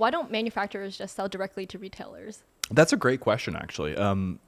Why don't manufacturers just sell directly to retailers? That's a great question, actually. And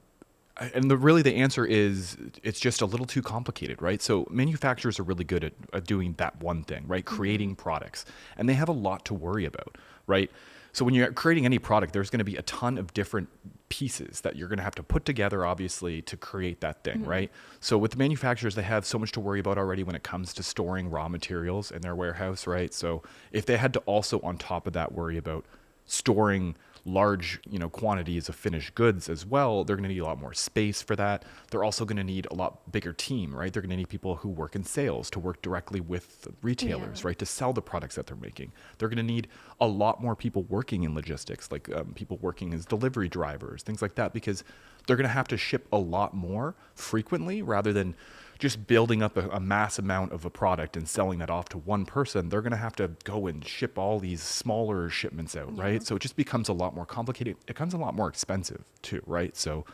the answer is it's just a little too complicated, right? So manufacturers are really good at doing that one thing, right? Creating products. And they have a lot to worry about, right? So when you're creating any product, there's going to be a ton of different pieces that you're going to have to put together, obviously, to create that thing, right? So with the manufacturers, they have so much to worry about already when it comes to storing raw materials in their warehouse, right? So if they had to also, on top of that, worry about storing large, quantities of finished goods as well, they're going to need a lot more space for that. They're also going to need a lot bigger team, right? They're going to need people who work in sales to work directly with retailers, right? To sell the products that they're making. They're going to need a lot more people working in logistics, like people working as delivery drivers, things like that, because they're going to have to ship a lot more frequently rather than just building up a mass amount of a product and selling that off to one person. They're going to have to go and ship all these smaller shipments out, right? So it just becomes a lot more complicated. It becomes a lot more expensive too, right? So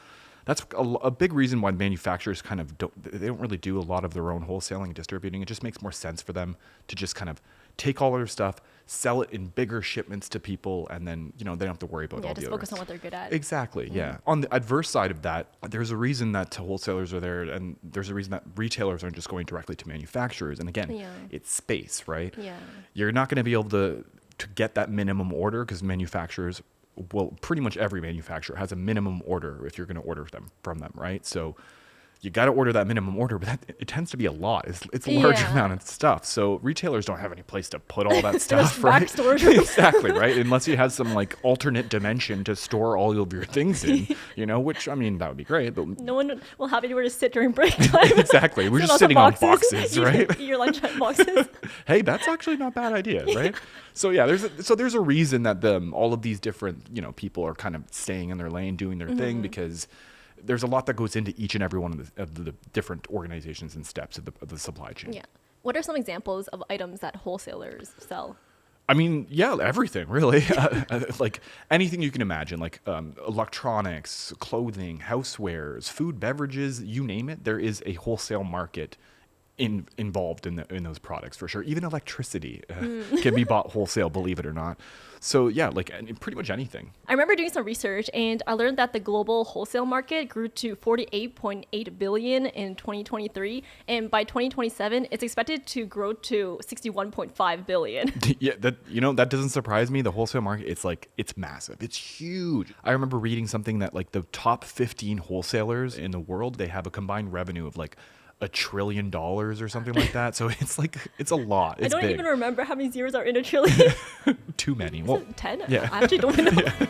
that's a big reason why manufacturers kind of they don't really do a lot of their own wholesaling and distributing. It just makes more sense for them to just kind of take all their stuff, sell it in bigger shipments to people, and then, they don't have to worry about all the just other focus on what they're good at. Exactly, yeah. On the adverse side of that, there's a reason that wholesalers are there, and there's a reason that retailers aren't just going directly to manufacturers. And again, it's space, right? Yeah. You're not going to be able to get that minimum order because manufacturers, well, pretty much every manufacturer has a minimum order if you're going to order from them, right? So you got to order that minimum order, but it tends to be a lot. It's a large amount of stuff. So retailers don't have any place to put all that stuff, right? Exactly, right? Unless you have some like alternate dimension to store all of your things in, which, I mean, that would be great, but no one will have anywhere to sit during break time. Exactly. We're just sitting on boxes, right? Eat your lunch at boxes. Hey, that's actually not a bad idea, right? So yeah, there's a reason that all of these different, people are kind of staying in their lane, doing their thing, because there's a lot that goes into each and every one of the different organizations and steps of the supply chain. Yeah. What are some examples of items that wholesalers sell? I mean, yeah, everything really. Like anything you can imagine, like electronics, clothing, housewares, food, beverages, you name it. There is a wholesale market involved in those products for sure. Even electricity can be bought wholesale, believe it or not. So yeah, like pretty much anything. I remember doing some research and I learned that the global wholesale market grew to $48.8 billion in 2023, and by 2027 it's expected to grow to $61.5 billion. Yeah, that doesn't surprise me. The wholesale market, it's massive. It's huge. I remember reading something that like the top 15 wholesalers in the world, they have a combined revenue of like $1 trillion or something like that. So it's a lot. It's I don't big. even remember how many zeros are in a trillion. Too many. Well, 10? Yeah. I actually don't know. Yeah.